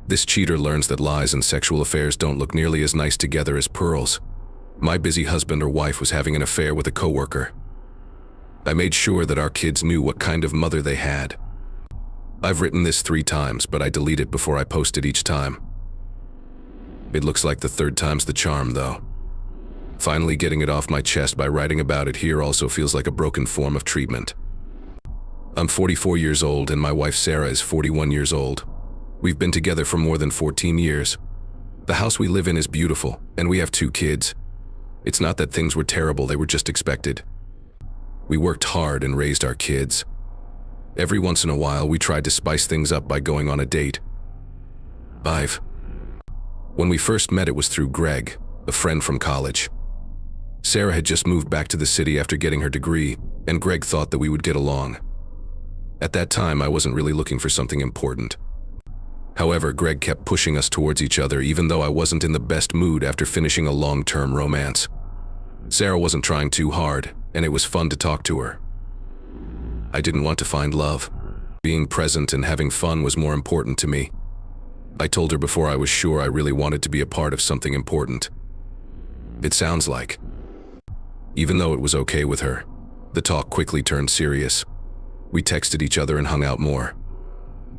This cheater learns that lies and sexual affairs don't look nearly as nice together as pearls. My busy husband or wife was having an affair with a coworker. I made sure that our kids knew what kind of mother they had. I've written this 3 times, but I delete it before I post it each time. It looks like the 3rd time's the charm, though. Finally getting it off my chest by writing about it here also feels like a broken form of treatment. I'm 44 years old and my wife Sarah is 41 years old. We've been together for more than 14 years. The house we live in is beautiful, and we have 2 kids. It's not that things were terrible, they were just expected. We worked hard and raised our kids. Every once in a while, we tried to spice things up by going on a date. When we first met, it was through Greg, a friend from college. Sarah had just moved back to the city after getting her degree, and Greg thought that we would get along. At that time, I wasn't really looking for something important. However, Greg kept pushing us towards each other even though I wasn't in the best mood after finishing a long-term romance. Sarah wasn't trying too hard, and it was fun to talk to her. I didn't want to find love. Being present and having fun was more important to me. I told her before I was sure I really wanted to be a part of something important. It sounds like. Even though it was okay with her, the talk quickly turned serious. We texted each other and hung out more.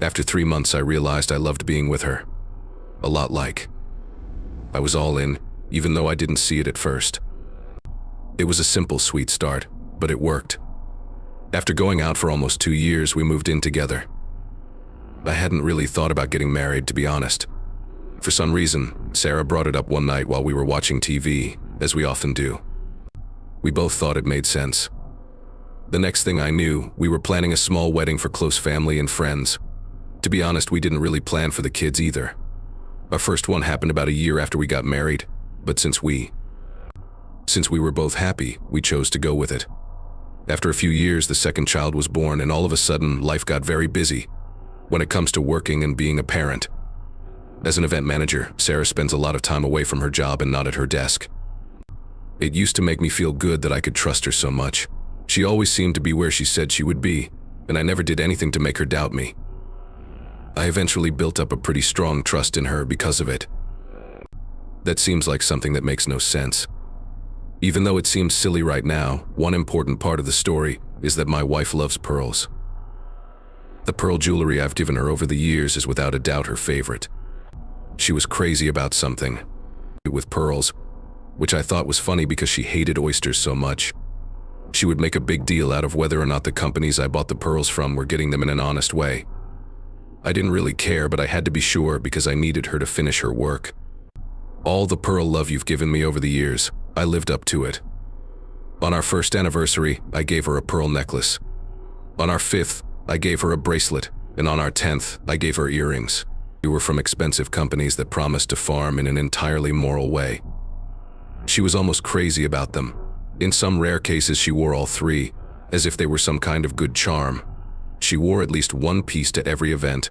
After 3 months, I realized I loved being with her. A lot like. I was all in, even though I didn't see it at first. It was a simple, sweet start, but it worked. After going out for almost 2 years, we moved in together. I hadn't really thought about getting married, to be honest. For some reason, Sarah brought it up one night while we were watching TV, as we often do. We both thought it made sense. The next thing I knew, we were planning a small wedding for close family and friends. To be honest, we didn't really plan for the kids either. Our first one happened about a year after we got married, but since we were both happy, we chose to go with it. After a few years, the second child was born, and all of a sudden, life got very busy when it comes to working and being a parent. As an event manager, Sarah spends a lot of time away from her job and not at her desk. It used to make me feel good that I could trust her so much. She always seemed to be where she said she would be, and I never did anything to make her doubt me. I eventually built up a pretty strong trust in her because of it. That seems like something that makes no sense. Even though it seems silly right now, one important part of the story is that my wife loves pearls. The pearl jewelry I've given her over the years is without a doubt her favorite. She was crazy about something with pearls, which I thought was funny because she hated oysters so much. She would make a big deal out of whether or not the companies I bought the pearls from were getting them in an honest way. I didn't really care, but I had to be sure because I needed her to finish her work. All the pearl love you've given me over the years, I lived up to it. On our 1st anniversary, I gave her a pearl necklace. On our 5th, I gave her a bracelet, and on our 10th, I gave her earrings. We were from expensive companies that promised to farm in an entirely moral way. She was almost crazy about them. In some rare cases, she wore all 3, as if they were some kind of good charm. She wore at least one piece to every event.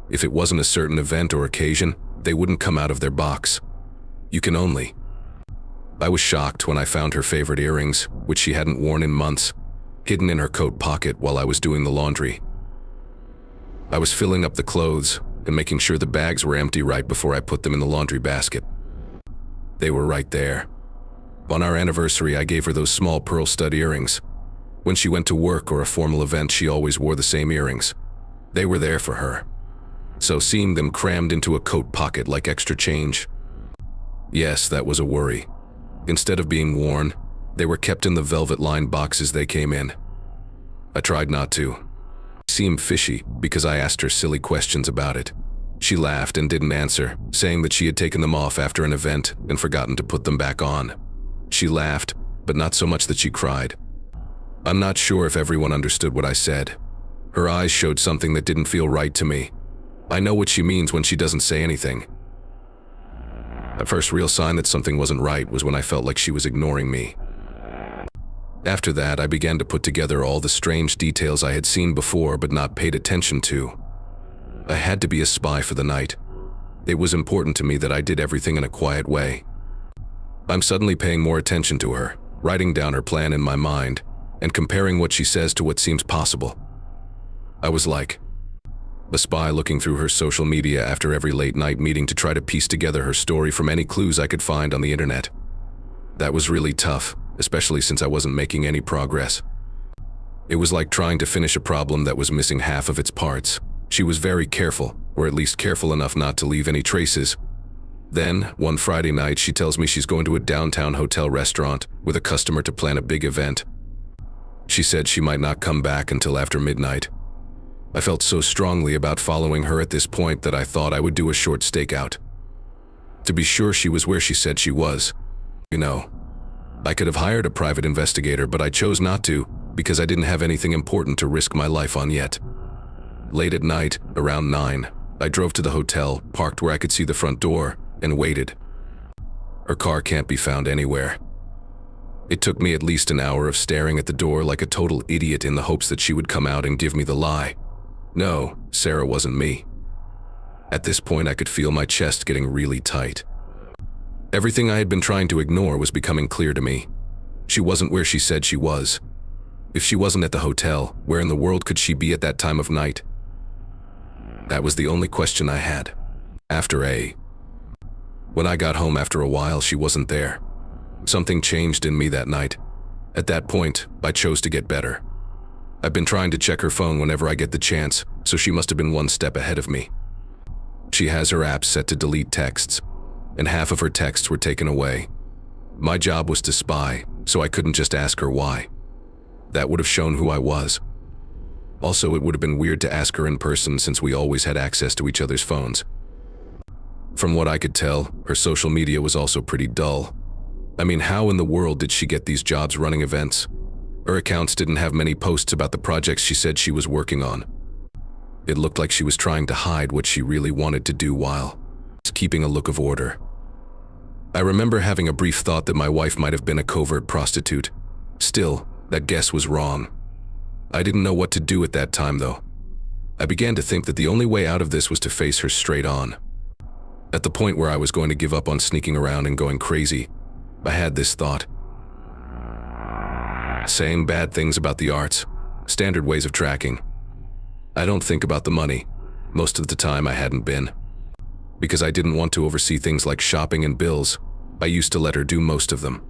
If it wasn't a certain event or occasion, they wouldn't come out of their box. I was shocked when I found her favorite earrings, which she hadn't worn in months, hidden in her coat pocket while I was doing the laundry. I was filling up the clothes and making sure the bags were empty right before I put them in the laundry basket. They were right there. On our anniversary, I gave her those small pearl stud earrings. When she went to work or a formal event, she always wore the same earrings. They were there for her. So seeing them crammed into a coat pocket like extra change, yes, that was a worry. Instead of being worn, they were kept in the velvet-lined boxes they came in. I tried not to. It seemed fishy because I asked her silly questions about it. She laughed and didn't answer, saying that she had taken them off after an event and forgotten to put them back on. She laughed, but not so much that she cried. I'm not sure if everyone understood what I said. Her eyes showed something that didn't feel right to me. I know what she means when she doesn't say anything. The first real sign that something wasn't right was when I felt like she was ignoring me. After that, I began to put together all the strange details I had seen before but not paid attention to. I had to be a spy for the night. It was important to me that I did everything in a quiet way. I'm suddenly paying more attention to her, writing down her plan in my mind, and comparing what she says to what seems possible. I was like, A spy looking through her social media after every late-night meeting to try to piece together her story from any clues I could find on the internet. That was really tough, especially since I wasn't making any progress. It was like trying to finish a problem that was missing half of its parts. She was very careful, or at least careful enough not to leave any traces. Then, one Friday night, she tells me she's going to a downtown hotel restaurant with a customer to plan a big event. She said she might not come back until after midnight. I felt so strongly about following her at this point that I thought I would do a short stakeout. To be sure she was where she said she was. You know, I could have hired a private investigator, but I chose not to because I didn't have anything important to risk my life on yet. Late at night, around 9, I drove to the hotel, parked where I could see the front door, and waited. Her car can't be found anywhere. It took me at least an hour of staring at the door like a total idiot in the hopes that she would come out and give me the lie. No, Sarah wasn't me. At this point, I could feel my chest getting really tight. Everything I had been trying to ignore was becoming clear to me. She wasn't where she said she was. If she wasn't at the hotel, where in the world could she be at that time of night? That was the only question I had. When I got home after a while, she wasn't there. Something changed in me that night. At that point, I chose to get better. I've been trying to check her phone whenever I get the chance, so she must have been one step ahead of me. She has her app set to delete texts, and half of her texts were taken away. My job was to spy, so I couldn't just ask her why. That would have shown who I was. Also, it would have been weird to ask her in person since we always had access to each other's phones. From what I could tell, her social media was also pretty dull. I mean, how in the world did she get these jobs running events? Her accounts didn't have many posts about the projects she said she was working on. It looked like she was trying to hide what she really wanted to do while keeping a look of order. I remember having a brief thought that my wife might have been a covert prostitute. Still, that guess was wrong. I didn't know what to do at that time, though. I began to think that the only way out of this was to face her straight on. At the point where I was going to give up on sneaking around and going crazy, I had this thought. Saying bad things about the arts, standard ways of tracking. I don't think about the money. Most of the time I hadn't been. Because I didn't want to oversee things like shopping and bills, I used to let her do most of them.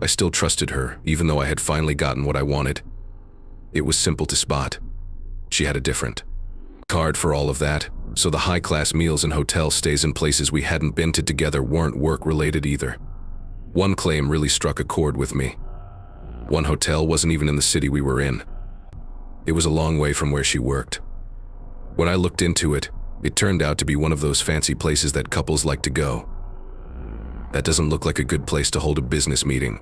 I still trusted her, even though I had finally gotten what I wanted. It was simple to spot. She had a different card for all of that, so the high-class meals and hotel stays in places we hadn't been to together weren't work-related either. One claim really struck a chord with me. One hotel wasn't even in the city we were in. It was a long way from where she worked. When I looked into it, it turned out to be one of those fancy places that couples like to go. That doesn't look like a good place to hold a business meeting.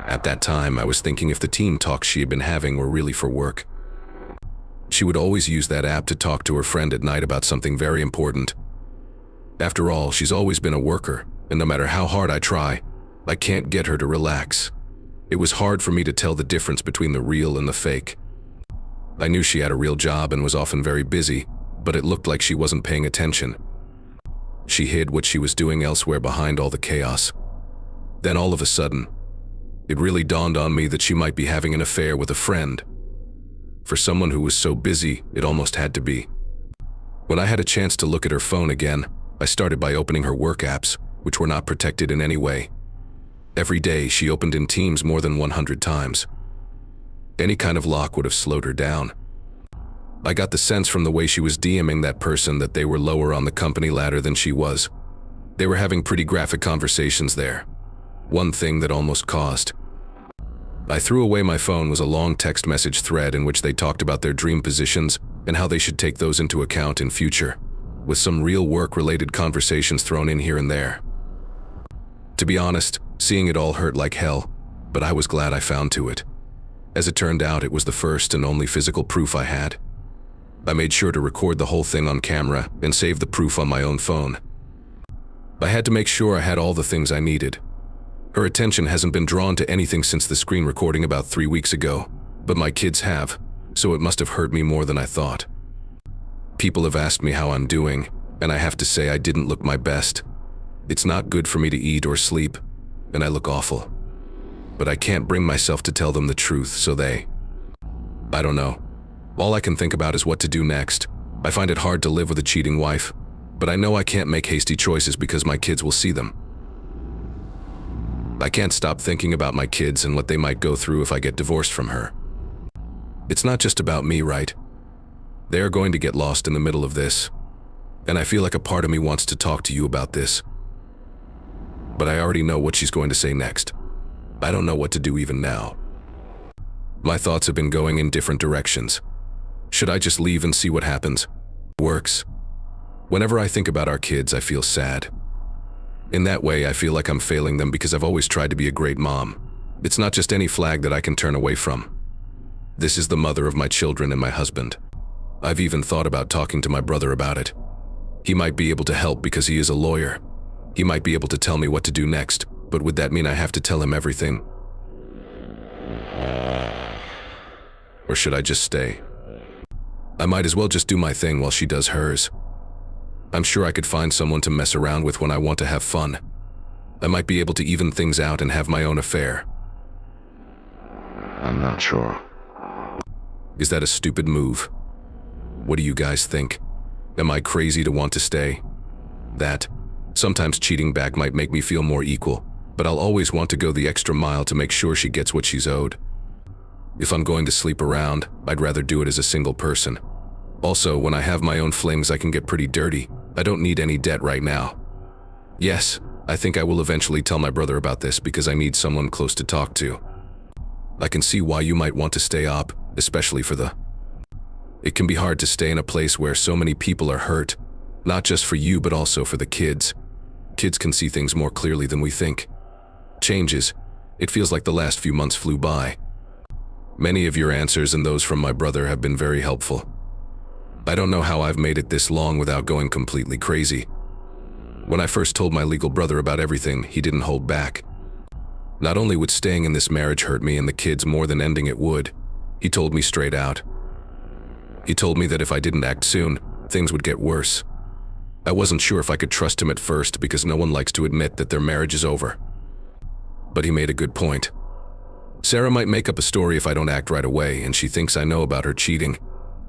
At that time, I was thinking if the team talks she had been having were really for work. She would always use that app to talk to her friend at night about something very important. After all, she's always been a worker, and no matter how hard I try, I can't get her to relax. It was hard for me to tell the difference between the real and the fake. I knew she had a real job and was often very busy, but it looked like she wasn't paying attention. She hid what she was doing elsewhere behind all the chaos. Then all of a sudden, it really dawned on me that she might be having an affair with a friend. For someone who was so busy, it almost had to be. When I had a chance to look at her phone again, I started by opening her work apps, which were not protected in any way. Every day, she opened in Teams more than 100 times. Any kind of lock would have slowed her down. I got the sense from the way she was DMing that person that they were lower on the company ladder than she was. They were having pretty graphic conversations there. One thing that almost caused. I threw away my phone was a long text message thread in which they talked about their dream positions and how they should take those into account in future, with some real work-related conversations thrown in here and there. To be honest, seeing it all hurt like hell, but I was glad I found to it. As it turned out, it was the first and only physical proof I had. I made sure to record the whole thing on camera and save the proof on my own phone. I had to make sure I had all the things I needed. Her attention hasn't been drawn to anything since the screen recording about 3 weeks ago, but my kids have, so it must have hurt me more than I thought. People have asked me how I'm doing, and I have to say I didn't look my best. It's not good for me to eat or sleep, and I look awful. But I can't bring myself to tell them the truth, so I don't know. All I can think about is what to do next. I find it hard to live with a cheating wife, but I know I can't make hasty choices because my kids will see them. I can't stop thinking about my kids and what they might go through if I get divorced from her. It's not just about me, right? They are going to get lost in the middle of this, and I feel like a part of me wants to talk to you about this. But I already know what she's going to say next. I don't know what to do even now. My thoughts have been going in different directions. Should I just leave and see what happens? Works. Whenever I think about our kids, I feel sad. In that way, I feel like I'm failing them because I've always tried to be a great mom. It's not just any flag that I can turn away from. This is the mother of my children and my husband. I've even thought about talking to my brother about it. He might be able to help because he is a lawyer. He might be able to tell me what to do next, but would that mean I have to tell him everything? Or should I just stay? I might as well just do my thing while she does hers. I'm sure I could find someone to mess around with when I want to have fun. I might be able to even things out and have my own affair. I'm not sure. Is that a stupid move? What do you guys think? Am I crazy to want to stay? Sometimes cheating back might make me feel more equal, but I'll always want to go the extra mile to make sure she gets what she's owed. If I'm going to sleep around, I'd rather do it as a single person. Also, when I have my own flings, I can get pretty dirty. I don't need any debt right now. Yes, I think I will eventually tell my brother about this because I need someone close to talk to. I can see why you might want to stay up, especially It can be hard to stay in a place where so many people are hurt, not just for you but also for the kids. Kids can see things more clearly than we think. Changes. It feels like the last few months flew by. Many of your answers and those from my brother have been very helpful. I don't know how I've made it this long without going completely crazy. When I first told my legal brother about everything, he didn't hold back. Not only would staying in this marriage hurt me and the kids more than ending it would, he told me straight out. He told me that if I didn't act soon, things would get worse. I wasn't sure if I could trust him at first because no one likes to admit that their marriage is over. But he made a good point. Sarah might make up a story if I don't act right away, and she thinks I know about her cheating.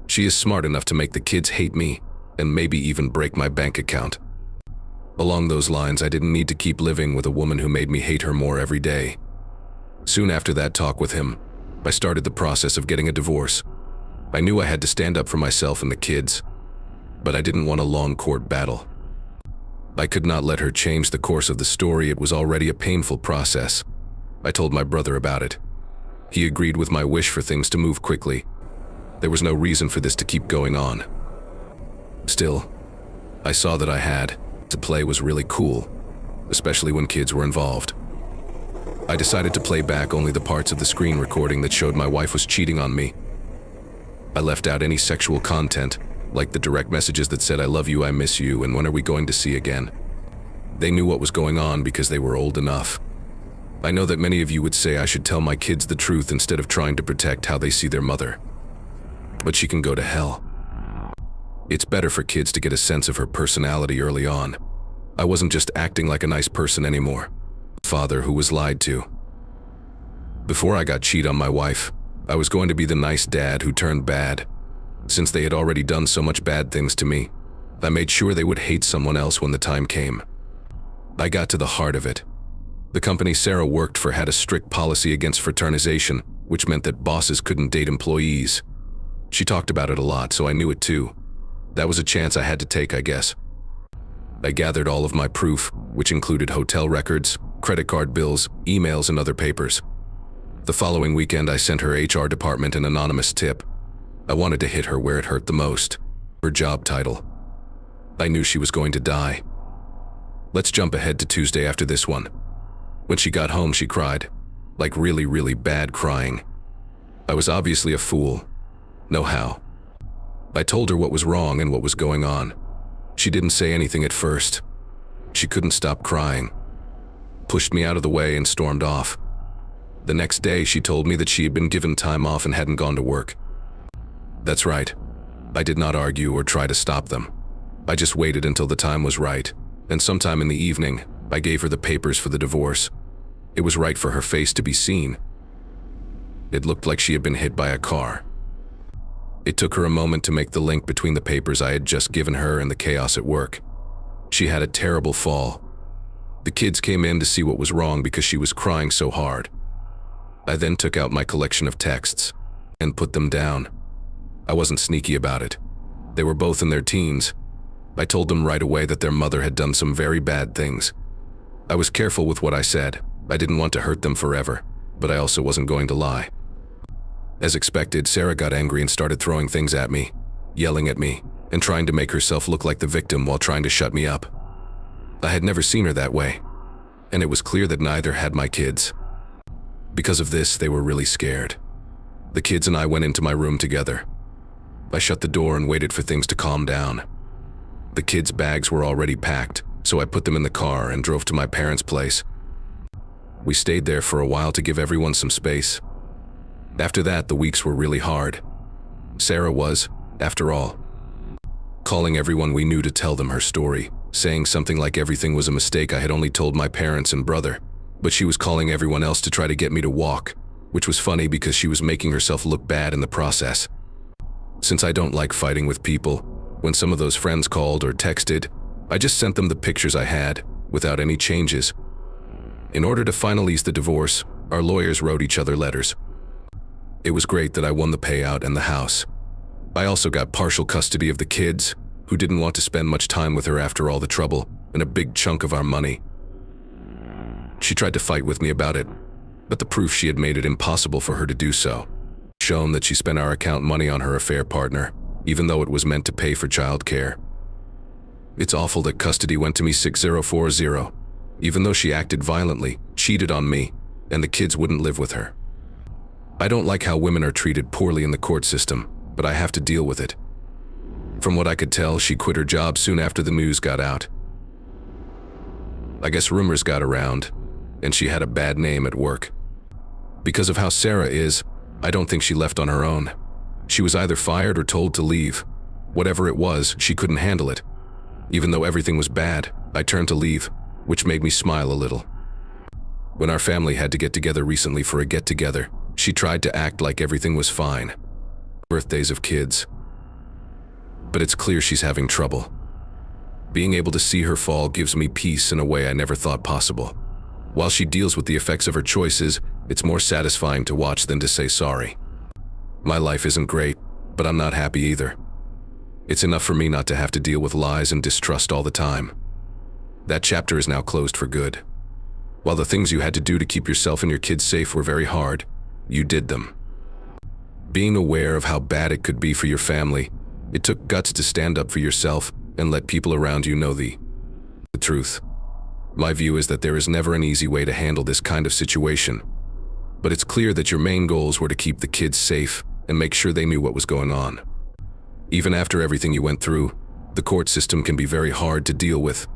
She is smart enough to make the kids hate me, and maybe even break my bank account. Along those lines, I didn't need to keep living with a woman who made me hate her more every day. Soon after that talk with him, I started the process of getting a divorce. I knew I had to stand up for myself and the kids, but I didn't want a long court battle. I could not let her change the course of the story. It was already a painful process. I told my brother about it. He agreed with my wish for things to move quickly. There was no reason for this to keep going on. Still, I saw that I had to play was really cool, especially when kids were involved. I decided to play back only the parts of the screen recording that showed my wife was cheating on me. I left out any sexual content, like the direct messages that said I love you, I miss you, and when are we going to see again. They knew what was going on because they were old enough. I know that many of you would say I should tell my kids the truth instead of trying to protect how they see their mother. But she can go to hell. It's better for kids to get a sense of her personality early on. I wasn't just acting like a nice person anymore. Father who was lied to. Before I got cheat on my wife, I was going to be the nice dad who turned bad. Since they had already done so much bad things to me, I made sure they would hate someone else when the time came. I got to the heart of it. The company Sarah worked for had a strict policy against fraternization, which meant that bosses couldn't date employees. She talked about it a lot, so I knew it too. That was a chance I had to take, I guess. I gathered all of my proof, which included hotel records, credit card bills, emails, and other papers. The following weekend, I sent her HR department an anonymous tip. I wanted to hit her where it hurt the most, her job title. I knew she was going to die. Let's jump ahead to Tuesday after this one. When she got home, she cried, like really, really bad crying. I was obviously a fool. No how. I told her what was wrong and what was going on. She didn't say anything at first. She couldn't stop crying, pushed me out of the way and stormed off. The next day, she told me that she had been given time off and hadn't gone to work. That's right. I did not argue or try to stop them. I just waited until the time was right, and sometime in the evening, I gave her the papers for the divorce. It was right for her face to be seen. It looked like she had been hit by a car. It took her a moment to make the link between the papers I had just given her and the chaos at work. She had a terrible fall. The kids came in to see what was wrong because she was crying so hard. I then took out my collection of texts and put them down. I wasn't sneaky about it. They were both in their teens. I told them right away that their mother had done some very bad things. I was careful with what I said. I didn't want to hurt them forever, but I also wasn't going to lie. As expected, Sarah got angry and started throwing things at me, yelling at me, and trying to make herself look like the victim while trying to shut me up. I had never seen her that way, and it was clear that neither had my kids. Because of this, they were really scared. The kids and I went into my room together. I shut the door and waited for things to calm down. The kids' bags were already packed, so I put them in the car and drove to my parents' place. We stayed there for a while to give everyone some space. After that, the weeks were really hard. Sarah was, after all, calling everyone we knew to tell them her story, saying something like everything was a mistake I had only told my parents and brother, but she was calling everyone else to try to get me to walk, which was funny because she was making herself look bad in the process. Since I don't like fighting with people, when some of those friends called or texted, I just sent them the pictures I had, without any changes. In order to finalize the divorce, our lawyers wrote each other letters. It was great that I won the payout and the house. I also got partial custody of the kids, who didn't want to spend much time with her after all the trouble, and a big chunk of our money. She tried to fight with me about it, but the proof she had made it impossible for her to do so. Shown that she spent our account money on her affair partner, even though it was meant to pay for childcare. It's awful that custody went to me 6040, even though she acted violently, cheated on me, and the kids wouldn't live with her. I don't like how women are treated poorly in the court system, but I have to deal with it. From what I could tell, she quit her job soon after the news got out. I guess rumors got around, and she had a bad name at work. Because of how Sarah is, I don't think she left on her own. She was either fired or told to leave. Whatever it was, she couldn't handle it. Even though everything was bad, I turned to leave, which made me smile a little. When our family had to get together recently for a get-together, she tried to act like everything was fine. Birthdays of kids. But it's clear she's having trouble. Being able to see her fall gives me peace in a way I never thought possible. While she deals with the effects of her choices, it's more satisfying to watch than to say sorry. My life isn't great, but I'm not happy either. It's enough for me not to have to deal with lies and distrust all the time. That chapter is now closed for good. While the things you had to do to keep yourself and your kids safe were very hard, you did them. Being aware of how bad it could be for your family, it took guts to stand up for yourself and let people around you know the truth. My view is that there is never an easy way to handle this kind of situation, but it's clear that your main goals were to keep the kids safe and make sure they knew what was going on. Even after everything you went through, the court system can be very hard to deal with,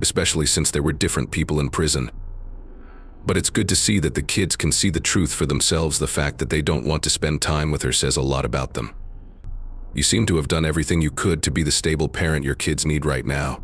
especially since there were different people in prison. But it's good to see that the kids can see the truth for themselves. The fact that they don't want to spend time with her says a lot about them. You seem to have done everything you could to be the stable parent your kids need right now.